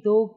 2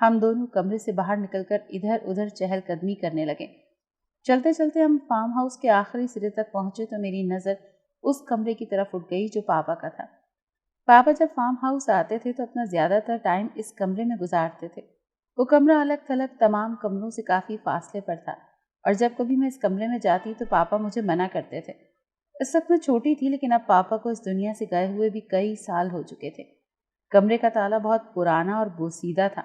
ہم دونوں کمرے سے باہر نکل کر ادھر ادھر چہل قدمی کرنے لگے۔ چلتے چلتے ہم فارم ہاؤس کے آخری سرے تک پہنچے تو میری نظر اس کمرے کی طرف اٹھ گئی جو پاپا کا تھا۔ پاپا جب فارم ہاؤس آتے تھے تو اپنا زیادہ تر ٹائم اس کمرے میں گزارتے تھے۔ وہ کمرہ الگ تھلگ تمام کمروں سے کافی فاصلے پر تھا، اور جب کبھی میں اس کمرے میں جاتی تو پاپا مجھے منع کرتے تھے۔ اس وقت میں چھوٹی تھی، لیکن اب پاپا کو اس دنیا سے گئے ہوئے بھی کئی سال ہو چکے تھے۔ کمرے کا تالا بہت پرانا اور بوسیدہ تھا،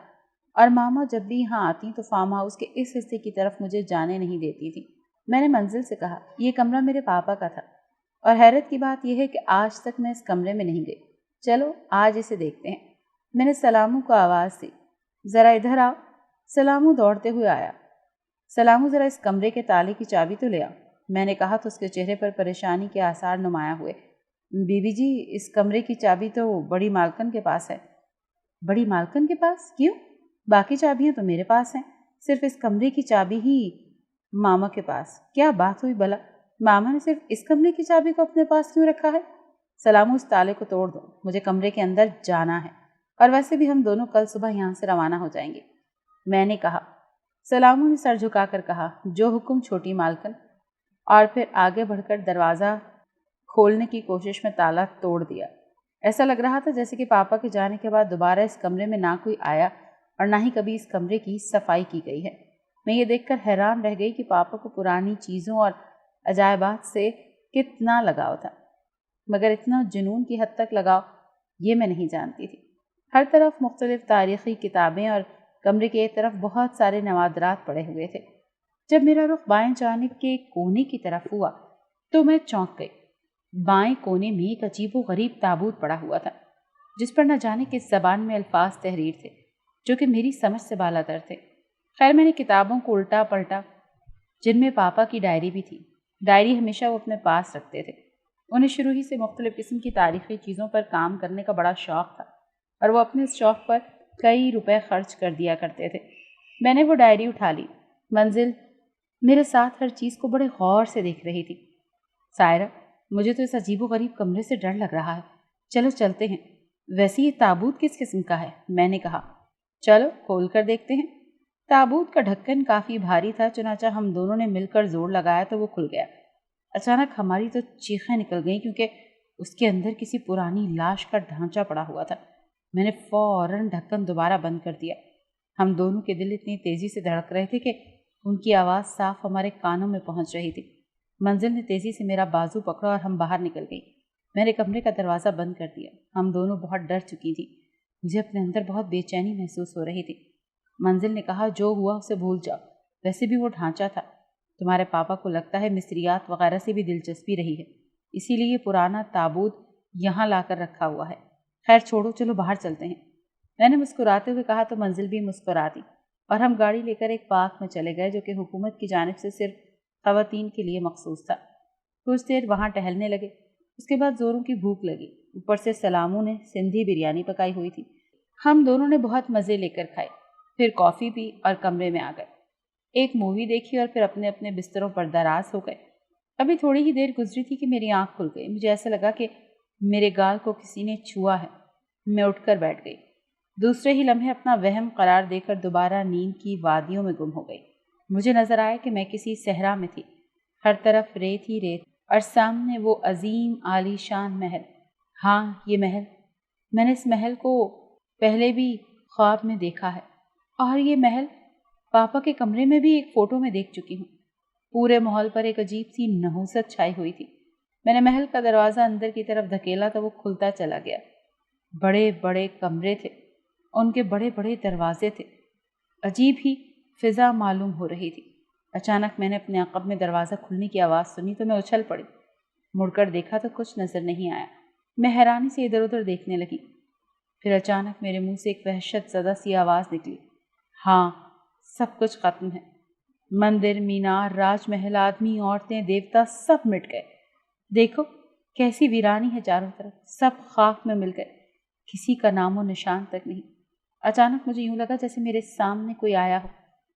اور ماما جب بھی یہاں آتی تو فارم ہاؤس کے اس حصے کی طرف مجھے جانے نہیں دیتی تھی۔ میں نے منزل سے کہا، یہ کمرہ میرے پاپا کا تھا، اور حیرت کی بات یہ ہے کہ آج تک میں اس کمرے میں نہیں گئی۔ چلو آج اسے دیکھتے ہیں۔ میں نے سلامو کو آواز دی، ذرا ادھر آؤ۔ سلامو دوڑتے ہوئے آیا۔ سلامو ذرا اس کمرے کے تالے کی چابی تو لے آؤ، میں نے کہا تو اس کے چہرے پر پریشانی کے آثار نمایاں ہوئے۔ بی بی جی، اس کمرے کی چابی تو بڑی مالکن کے پاس ہے۔ بڑی مالکن کے پاس؟ کیوں؟ باقی چابیاں تو میرے پاس ہیں، صرف اس کمرے کی چابی ہی ماما کے پاس۔ کیا بات ہوئی بلا؟ ماما نے صرف اس کمرے کی چابی کو اپنے پاس کیوں رکھا ہے؟ سلامو، اس تالے کو توڑ دو، مجھے کمرے کے اندر جانا ہے، اور ویسے بھی ہم دونوں کل صبح یہاں سے روانہ ہو جائیں گے، میں نے کہا۔ سلامو نے سر جھکا کر کہا، جو حکم چھوٹی مالکن، اور پھر آگے بڑھ کر دروازہ کھولنے کی کوشش میں تالا توڑ دیا۔ ایسا لگ رہا تھا جیسے کہ پاپا کے جانے کے بعد دوبارہ اس کمرے میں نہ کوئی آیا اور نہ ہی کبھی اس کمرے کی صفائی کی گئی ہے۔ میں یہ دیکھ کر حیران رہ گئی کہ پاپا کو پرانی چیزوں اور عجائبات سے کتنا لگاؤ تھا، مگر اتنا جنون کی حد تک لگاؤ یہ میں نہیں جانتی تھی۔ ہر طرف مختلف تاریخی کتابیں اور کمرے کی ایک طرف بہت سارے نوادرات پڑے ہوئے تھے۔ جب میرا رخ بائیں جانب کے کونے کی طرف ہوا تو میں چونک گئی۔ بائیں کونے میں ایک عجیب و غریب تابوت پڑا ہوا تھا، جس پر نہ جانے کس زبان میں الفاظ تحریر تھے جو کہ میری سمجھ سے بالاتر تھے۔ خیر، میں نے کتابوں کو الٹا پلٹا، جن میں پاپا کی ڈائری بھی تھی۔ ڈائری ہمیشہ وہ اپنے پاس رکھتے تھے۔ انہیں شروع ہی سے مختلف قسم کی تاریخی چیزوں پر کام کرنے کا بڑا شوق تھا، اور وہ اپنے اس شوق پر کئی روپے خرچ کر دیا کرتے تھے۔ میں نے وہ ڈائری اٹھا لی۔ منزل میرے ساتھ ہر چیز کو بڑے غور سے دیکھ رہی تھی۔ سائرہ، مجھے تو اس عجیب و غریب کمرے سے ڈر لگ رہا ہے، چلو چلتے ہیں۔ ویسے یہ تابوت کس قسم کا ہے؟ میں نے کہا۔ چلو کھول کر دیکھتے ہیں۔ تابوت کا ڈھکن کافی بھاری تھا، چنانچہ ہم دونوں نے مل کر زور لگایا تو وہ کھل گیا۔ اچانک ہماری تو چیخیں نکل گئیں، کیونکہ اس کے اندر کسی پرانی لاش کا ڈھانچہ پڑا ہوا تھا۔ میں نے فوراً ڈھکن دوبارہ بند کر دیا۔ ہم دونوں کے دل اتنی تیزی سے دھڑک رہے تھے کہ ان کی آواز صاف ہمارے کانوں میں پہنچ رہی تھی۔ منزل نے تیزی سے میرا بازو پکڑا اور ہم باہر نکل گئی۔ میں نے کمرے کا دروازہ بند کر دیا۔ ہم دونوں بہت ڈر چکی تھی۔ مجھے اپنے اندر بہت بے چینی محسوس ہو رہی تھی۔ منزل نے کہا، جو ہوا اسے بھول جاؤ، ویسے بھی وہ ڈھانچہ تھا۔ تمہارے پاپا کو لگتا ہے مصریات وغیرہ سے بھی دلچسپی رہی ہے، اسی لیے یہ پرانا تابوت یہاں لا کر رکھا ہوا ہے۔ خیر چھوڑو، چلو باہر چلتے ہیں، میں نے مسکراتے ہوئے کہا تو منزل بھی مسکرا دی، اور ہم گاڑی لے کر ایک پارک میں چلے گئے جو کہ حکومت کی جانب سے صرف خواتین کے لیے مخصوص تھا۔ کچھ دیر وہاں ٹہلنے لگے۔ اس کے بعد زوروں کی بھوک لگی۔ اوپر سے سلامو نے سندھی بریانی پکائی ہوئی تھی۔ ہم دونوں نے بہت مزے لے کر کھائے، پھر کافی پی اور کمرے میں آ گئے۔ ایک مووی دیکھی اور پھر اپنے اپنے بستروں پر دراز ہو گئے۔ ابھی تھوڑی ہی دیر گزری تھی کہ میری آنکھ کھل گئی۔ مجھے ایسا لگا کہ میرے گال کو کسی نے چھوا ہے۔ میں اٹھ کر بیٹھ گئی۔ دوسرے ہی لمحے اپنا وہم قرار دے کر دوبارہ نیند کی وادیوں میں گم ہو گئی۔ مجھے نظر آیا کہ میں کسی صحرا میں تھی، ہر طرف ریت ہی ریت، اور سامنے وہ عظیم عالی شان محل۔ ہاں، یہ محل، میں نے اس محل کو پہلے بھی خواب میں دیکھا ہے، اور یہ محل پاپا کے کمرے میں بھی ایک فوٹو میں دیکھ چکی ہوں۔ پورے ماحول پر ایک عجیب سی نحوست چھائی ہوئی تھی۔ میں نے محل کا دروازہ اندر کی طرف دھکیلا تو وہ کھلتا چلا گیا۔ بڑے بڑے کمرے تھے، ان کے بڑے بڑے دروازے تھے۔ عجیب ہی فضا معلوم ہو رہی تھی۔ اچانک میں نے اپنے عقب میں دروازہ کھلنے کی آواز سنی تو میں اچھل پڑی۔ مڑ کر دیکھا تو کچھ نظر نہیں آیا۔ میں حیرانی سے ادھر ادھر دیکھنے لگی۔ پھر اچانک میرے منہ سے ایک وحشت زدہ سی آواز نکلی، ہاں، سب کچھ ختم ہے۔ مندر، مینار، راج محل، آدمی، عورتیں، دیوتا سب مٹ گئے۔ دیکھو کیسی ویرانی ہے چاروں طرف، سب خاک میں مل گئے، کسی کا نام و نشان تک نہیں۔ اچانک مجھے یوں لگا جیسے میرے سامنے کوئی آیا ہو،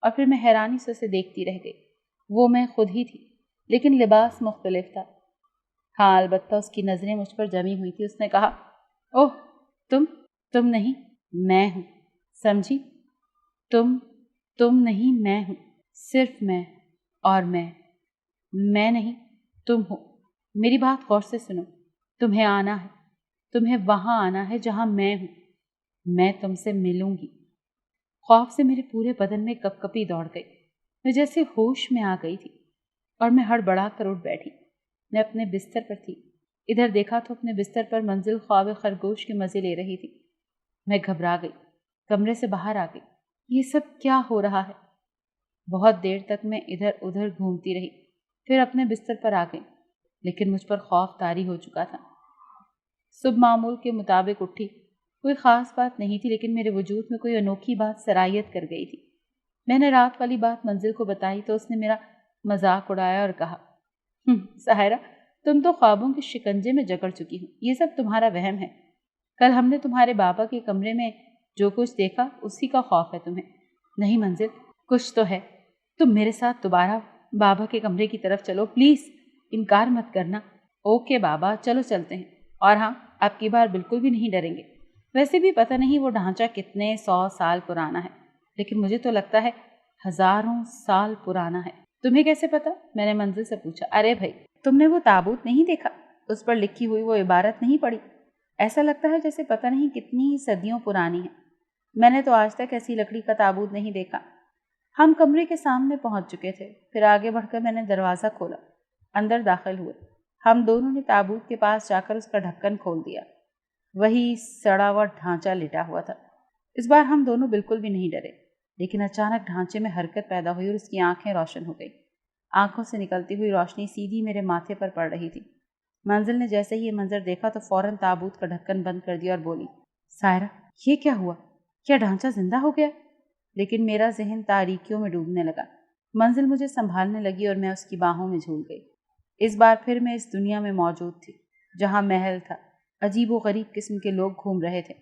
اور پھر میں حیرانی سے اسے دیکھتی رہ گئی۔ وہ میں خود ہی تھی، لیکن لباس مختلف تھا۔ ہاں، البتہ اس کی نظریں مجھ پر جمی ہوئی تھی۔ اس نے کہا، اوہ، تم نہیں، میں ہوں، سمجھی؟ تم نہیں، میں ہوں، صرف میں، اور میں نہیں، تم ہو۔ میری بات غور سے سنو، تمہیں آنا ہے، تمہیں وہاں آنا ہے جہاں میں ہوں، میں تم سے ملوں گی۔ خوف سے میرے پورے بدن میں کپ کپی دوڑ گئی، میں جیسے ہوش میں آ گئی تھی اور میں ہڑبڑا کر اٹھ بیٹھی۔ میں اپنے بستر پر تھی، ادھر دیکھا تو اپنے بستر پر منزل خواب خرگوش کے مزے لے رہی تھی۔ میں گھبرا گئی، کمرے سے باہر آ گئی، یہ سب کیا ہو رہا ہے؟ بہت دیر تک میں ادھر ادھر گھومتی رہی، پھر اپنے بستر پر آ گئی، لیکن مجھ پر خوف طاری ہو چکا تھا۔ صبح معمول کے مطابق اٹھی، کوئی خاص بات نہیں تھی، لیکن میرے وجود میں کوئی انوکھی بات سرایت کر گئی تھی۔ میں نے رات والی بات منزل کو بتائی تو اس نے میرا مذاق اڑایا اور کہا، ساحرہ، تم تو خوابوں کے شکنجے میں جکڑ چکی ہو، یہ سب تمہارا وہم ہے۔ کل ہم نے تمہارے بابا کے کمرے میں جو کچھ دیکھا اسی کا خوف ہے تمہیں۔ نہیں منزل، کچھ تو ہے، تم میرے ساتھ دوبارہ بابا کے کمرے کی طرف چلو، پلیز، انکار مت کرنا۔ اوکے بابا، چلو چلتے ہیں، اور ہاں، اب کی بار بالکل بھی نہیں ڈریں گے۔ ویسے بھی پتہ نہیں وہ ڈھانچہ کتنے 100 سال پرانا ہے، لیکن مجھے تو لگتا ہے ہزاروں سال پرانا ہے۔ تمہیں کیسے پتا؟ میں نے منزل سے پوچھا۔ ارے بھائی، تم نے وہ تابوت نہیں دیکھا؟ اس پر لکھی ہوئی وہ عبارت نہیں پڑھی؟ ایسا لگتا ہے جیسے پتہ نہیں کتنی صدیوں پرانی ہے۔ میں نے تو آج تک ایسی لکڑی کا تابوت نہیں دیکھا۔ ہم کمرے کے سامنے پہنچ چکے تھے، پھر آگے بڑھ کر میں نے دروازہ کھولا، اندر داخل ہوئے۔ ہم دونوں نے تابوت کے پاس جا کر اس کا ڈھکن کھول دیا۔ وہی سڑا ہوا ڈھانچہ لٹا ہوا تھا۔ اس بار ہم دونوں بالکل بھی نہیں ڈرے، لیکن اچانک ڈھانچے میں حرکت پیدا ہوئی اور اس کی آنکھیں روشن ہو گئی۔ آنکھوں سے نکلتی ہوئی روشنی سیدھی میرے ماتھے پر پڑ رہی تھی۔ منزل نے جیسے ہی یہ منظر دیکھا تو فوراً تابوت کا ڈھکن بند کر دیا اور بولی، سائرہ، یہ کیا ہوا؟ کیا ڈھانچہ زندہ ہو گیا؟ لیکن میرا ذہن تاریکیوں میں ڈوبنے لگا۔ منزل مجھے سنبھالنے لگی اور میں اس کی باہوں میں جھول گئی۔ اس بار پھر میں اس دنیا میں موجود تھی جہاں محل تھا، عجیب و غریب قسم کے لوگ گھوم رہے تھے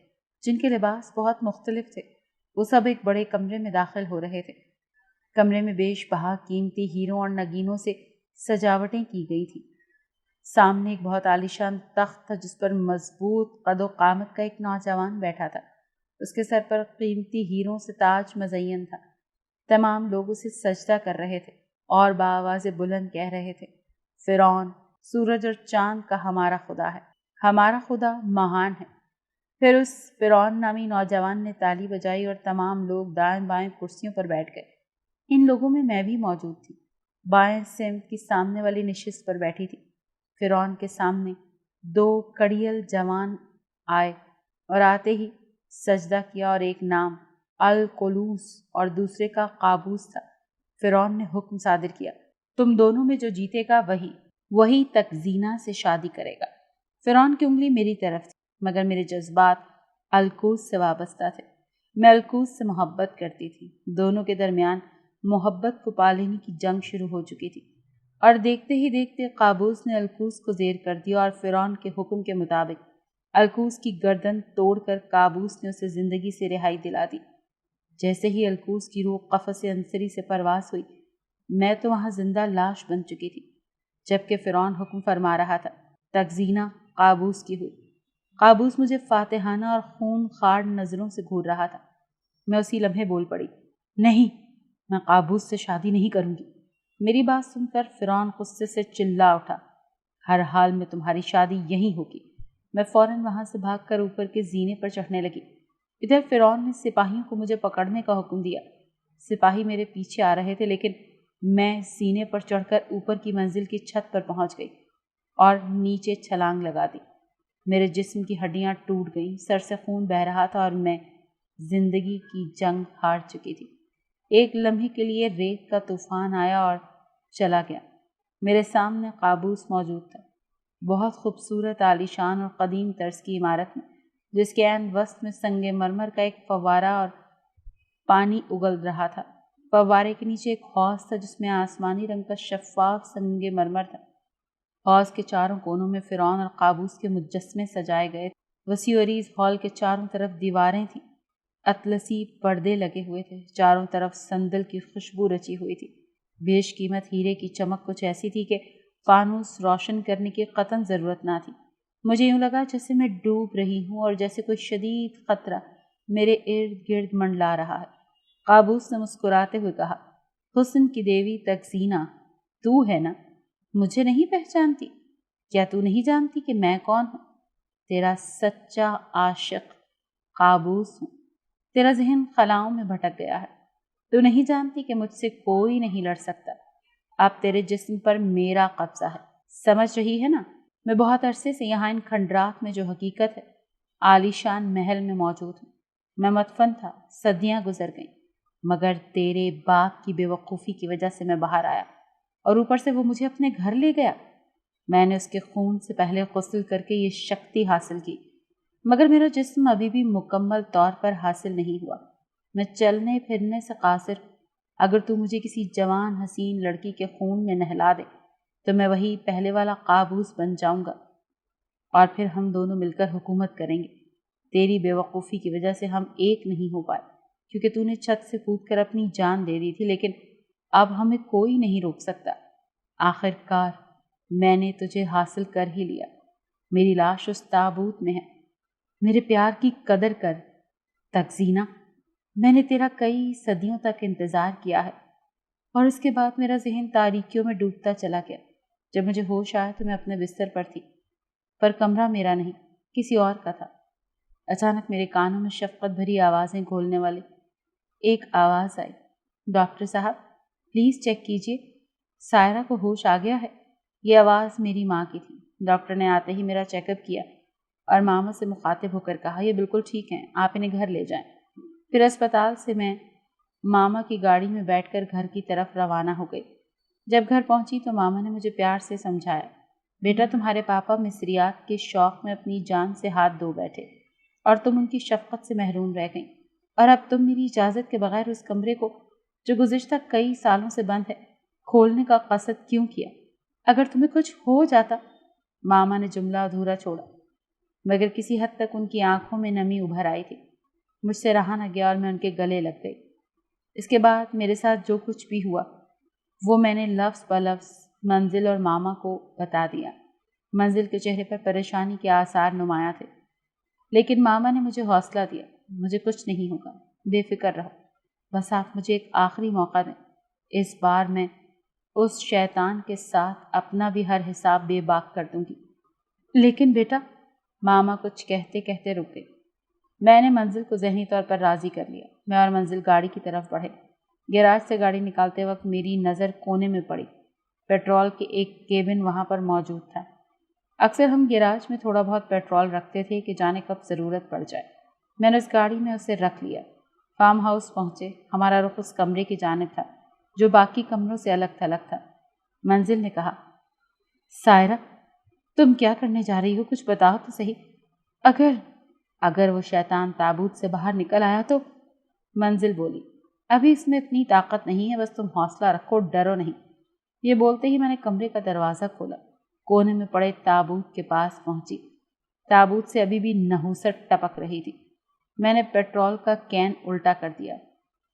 جن کے لباس بہت مختلف تھے۔ وہ سب ایک بڑے کمرے میں داخل ہو رہے تھے۔ کمرے میں بیش بہا قیمتی ہیروں اور نگینوں سے سجاوٹیں کی گئی تھی۔ سامنے ایک بہت عالیشان تخت تھا جس پر مضبوط قد و قامت کا ایک نوجوان بیٹھا تھا۔ اس کے سر پر قیمتی ہیروں سے تاج مزین تھا۔ تمام لوگ اسے سجدہ کر رہے تھے اور بآواز بلند کہہ رہے تھے، فرعون، سورج اور چاند کا ہمارا خدا ہے، ہمارا خدا مہان ہے۔ پھر اس فرعون نامی نوجوان نے تالی بجائی اور تمام لوگ دائیں بائیں کرسیوں پر بیٹھ گئے۔ ان لوگوں میں بھی موجود تھی۔ بائیں سمت کی سامنے والی نشست پر بیٹھی تھی۔ فرعون کے سامنے 2 کڑیل جوان آئے اور آتے ہی سجدہ کیا، اور ایک نام القلوس اور دوسرے کا قابوس تھا۔ فرعون نے حکم صادر کیا، تم دونوں میں جو جیتے گا وہی تکزینہ سے شادی کرے گا۔ فرعون کی انگلی میری طرف تھی، مگر میرے جذبات القوس سے وابستہ تھے۔ میں القوس سے محبت کرتی تھی۔ دونوں کے درمیان محبت کو پا لینے کی جنگ شروع ہو چکی تھی، اور دیکھتے ہی دیکھتے قابوس نے القوس کو زیر کر دیا اور فرعون کے حکم کے مطابق القوس کی گردن توڑ کر قابوس نے اسے زندگی سے رہائی دلا دی۔ جیسے ہی القوس کی روح قفس عنصری سے پرواز ہوئی، میں تو وہاں زندہ لاش بن چکی تھی، جبکہ فرعون حکم فرما رہا تھا۔ تکزینہ قابوس کی ہوئی۔ قابوس مجھے فاتحانہ اور خون خار نظروں سے گھور رہا تھا۔ میں اسی لمحے بول پڑی، نہیں، میں قابوس سے شادی نہیں کروں گی۔ میری بات سن کر فرعون غصے سے چلا اٹھا، ہر حال میں تمہاری شادی یہیں ہوگی۔ میں فوراً وہاں سے بھاگ کر اوپر کے زینے پر چڑھنے لگی۔ ادھر فرعون نے سپاہیوں کو مجھے پکڑنے کا حکم دیا۔ سپاہی میرے پیچھے آ رہے تھے، لیکن میں سینے پر چڑھ کر اوپر کی منزل کی چھت پر پہنچ گئی اور نیچے چھلانگ لگا دی۔ میرے جسم کی ہڈیاں ٹوٹ گئیں، سر سے خون بہہ رہا تھا اور میں زندگی کی جنگ ہار چکی تھی۔ ایک لمحے کے لیے ریت کا طوفان آیا اور چلا گیا۔ میرے سامنے قابوس موجود تھا، بہت خوبصورت، عالیشان اور قدیم طرز کی عمارت میں، جس کے عین وسط میں سنگ مرمر کا ایک فوارہ اور پانی اگل رہا تھا۔ فوارے کے نیچے ایک حوض تھا جس میں آسمانی رنگ کا شفاف سنگ مرمر تھا۔ حوض کے چاروں کونوں میں فرعون اور قابوس کے مجسمے سجائے گئے تھے۔ وسیع و عریض ہال کے چاروں طرف دیواریں تھیں، اطلسی پردے لگے ہوئے تھے، چاروں طرف سندل کی خوشبو رچی ہوئی تھی۔ بیش قیمت ہیرے کی چمک کچھ ایسی تھی کہ فانوس روشن کرنے کی قطعاً ضرورت نہ تھی۔ مجھے یوں لگا جیسے میں ڈوب رہی ہوں اور جیسے کوئی شدید خطرہ میرے ارد گرد منڈلا رہا ہے۔ قابوس نے مسکراتے ہوئے کہا، حسن کی دیوی تکزینہ، تو ہے نا؟ مجھے نہیں پہچانتی؟ کیا تو نہیں جانتی کہ میں کون ہوں؟ تیرا سچا عاشق قابوس ہوں۔ تیرا ذہن خلاؤں میں بھٹک گیا ہے۔ تو نہیں جانتی کہ مجھ سے کوئی نہیں لڑ سکتا۔ اب تیرے جسم پر میرا قبضہ ہے، سمجھ رہی ہے نا؟ میں بہت عرصے سے یہاں ان کھنڈرات میں جو حقیقت ہے عالی شان محل میں موجود ہوں۔ میں مدفن تھا، صدیاں گزر گئیں، مگر تیرے باپ کی بے وقوفی کی وجہ سے میں باہر آیا، اور اوپر سے وہ مجھے اپنے گھر لے گیا۔ میں نے اس کے خون سے پہلے غسل کر کے یہ شکتی حاصل کی، مگر میرا جسم ابھی بھی مکمل طور پر حاصل نہیں ہوا۔ میں چلنے پھرنے سے قاصر ہوں۔ اگر تو مجھے کسی جوان حسین لڑکی کے خون میں نہلا دے تو میں وہی پہلے والا قابوس بن جاؤں گا، اور پھر ہم دونوں مل کر حکومت کریں گے۔ تیری بے وقوفی کی وجہ سے ہم ایک نہیں ہو پائے، کیونکہ تو نے چھت سے کود کر اپنی جان دے دی تھی، لیکن اب ہمیں کوئی نہیں روک سکتا۔ آخر کار میں نے تجھے حاصل کر ہی لیا۔ میری لاش اس تابوت میں ہے۔ میرے پیار کی قدر کر تکزینہ۔ میں نے تیرا کئی صدیوں تک انتظار کیا ہے، اور اس کے بعد میرا ذہن تاریکیوں میں ڈوبتا چلا گیا۔ جب مجھے ہوش آیا تو میں اپنے بستر پر تھی، پر کمرہ میرا نہیں، کسی اور کا تھا۔ اچانک میرے کانوں میں شفقت بھری آوازیں گھولنے والی ایک آواز آئی، ڈاکٹر صاحب پلیز چیک کیجئے، سائرہ کو ہوش آ گیا ہے۔ یہ آواز میری ماں کی تھی۔ ڈاکٹر نے آتے ہی میرا چیک اپ کیا اور ماما سے مخاطب ہو کر کہا، یہ بالکل ٹھیک ہیں، آپ انہیں گھر لے جائیں۔ پھر اسپتال سے میں ماما کی گاڑی میں بیٹھ کر گھر کی طرف روانہ ہو گئی۔ جب گھر پہنچی تو ماما نے مجھے پیار سے سمجھایا، بیٹا تمہارے پاپا مصریات کے شوق میں اپنی جان سے ہاتھ دھو بیٹھے اور تم ان کی شفقت سے محروم رہ گئیں، اور اب تم میری اجازت کے بغیر اس کمرے کو جو گزشتہ کئی سالوں سے بند ہے کھولنے کا قصد کیوں کیا؟ اگر تمہیں کچھ ہو جاتا۔ ماما نے جملہ ادھورا چھوڑا، مگر کسی حد تک ان کی آنکھوں میں نمی ابھر آئی تھی۔ مجھ سے رہا نہ گیا اور میں ان کے گلے لگ گئی۔ اس کے بعد میرے ساتھ جو کچھ بھی ہوا وہ میں نے لفظ بلفظ منزل اور ماما کو بتا دیا۔ منزل کے چہرے پر پریشانی کے آثار نمایاں تھے، لیکن ماما نے مجھے حوصلہ دیا، مجھے کچھ نہیں ہوگا، بے فکر رہو، بس آپ مجھے ایک آخری موقع دیں، اس بار میں اس شیطان کے ساتھ اپنا بھی ہر حساب بے باک کر دوں گی۔ لیکن بیٹا، ماما کچھ کہتے کہتے رک گئی۔ میں نے منزل کو ذہنی طور پر راضی کر لیا۔ میں اور منزل گاڑی کی طرف بڑھے۔ گیراج سے گاڑی نکالتے وقت میری نظر کونے میں پڑی۔ پیٹرول کے ایک کیبن وہاں پر موجود تھا۔ اکثر ہم گیراج میں تھوڑا بہت پیٹرول رکھتے تھے کہ جانے کب ضرورت پڑ جائے۔ میں نے اس گاڑی میں اسے رکھ لیا۔ فارم ہاؤس پہنچے۔ ہمارا رخ اس کمرے کی جانب تھا جو باقی کمروں سے الگ تھلگ تھا۔ منزل نے کہا، سائرہ تم کیا کرنے جا رہی ہو؟ کچھ بتاؤ تو صحیح۔ اگر وہ شیطان تابوت سے باہر نکل آیا تو؟ منزل بولی، ابھی اس میں اتنی طاقت نہیں ہے، بس تم حوصلہ رکھو، ڈرو نہیں۔ یہ بولتے ہی میں نے کمرے کا دروازہ کھولا، کونے میں پڑے تابوت کے پاس پہنچی۔ تابوت سے ابھی بھی نحوست ٹپک رہی تھی۔ میں نے پیٹرول کا کین الٹا کر دیا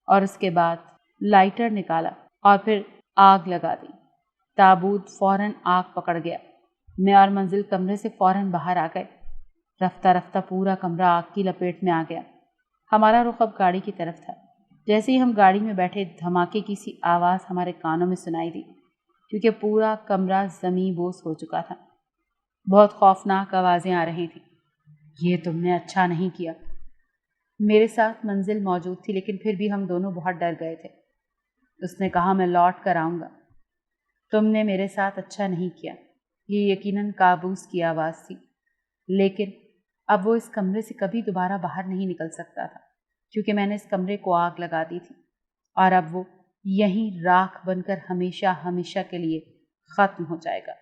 اور اس کے بعد لائٹر نکالا اور پھر آگ لگا دی۔ تابوت فوراً آگ پکڑ گیا۔ میں اور منزل کمرے سے فوراً باہر آ گئے۔ رفتہ رفتہ پورا کمرہ آگ کی لپیٹ میں آ گیا۔ ہمارا رخ اب گاڑی کی طرف تھا۔ جیسے ہی ہم گاڑی میں بیٹھے، دھماکے کی سی آواز ہمارے کانوں میں سنائی دی، کیونکہ پورا کمرہ زمیں بوس ہو چکا تھا۔ بہت خوفناک آوازیں آ رہی تھیں۔ یہ تم نے اچھا نہیں کیا۔ میرے ساتھ منزل موجود تھی، لیکن پھر بھی ہم دونوں بہت ڈر گئے تھے۔ اس نے کہا، میں لوٹ کر آؤں گا۔ تم نے میرے ساتھ اچھا نہیں کیا۔ یہ یقیناً قابوس کی آواز تھی، لیکن اب وہ اس کمرے سے کبھی دوبارہ باہر نہیں نکل سکتا تھا، کیونکہ میں نے اس کمرے کو آگ لگا دی تھی، اور اب وہ یہیں راکھ بن کر ہمیشہ ہمیشہ کے لیے ختم ہو جائے گا۔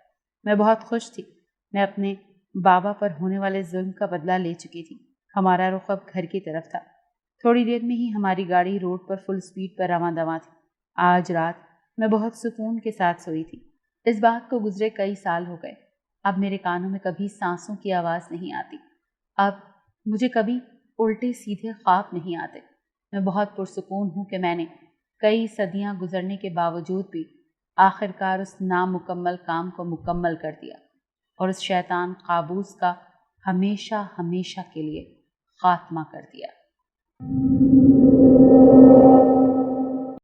میں بہت خوش تھی۔ میں اپنے بابا پر ہونے والے ظلم کا بدلہ لے چکی تھی۔ ہمارا رخ اب گھر کی طرف تھا۔ تھوڑی دیر میں ہی ہماری گاڑی روڈ پر فل سپیڈ پر رواں دواں تھی۔ آج رات میں بہت سکون کے ساتھ سوئی تھی۔ اس بات کو گزرے کئی سال ہو گئے۔ اب میرے کانوں میں کبھی سانسوں کی آواز نہیں آتی۔ اب مجھے کبھی الٹے سیدھے خواب نہیں آتے۔ میں بہت پرسکون ہوں کہ میں نے کئی صدیاں گزرنے کے باوجود بھی آخر کار اس نامکمل کام کو مکمل کر دیا، اور اس شیطان قابوس کا ہمیشہ ہمیشہ کے لیے خاتمہ کر دیا۔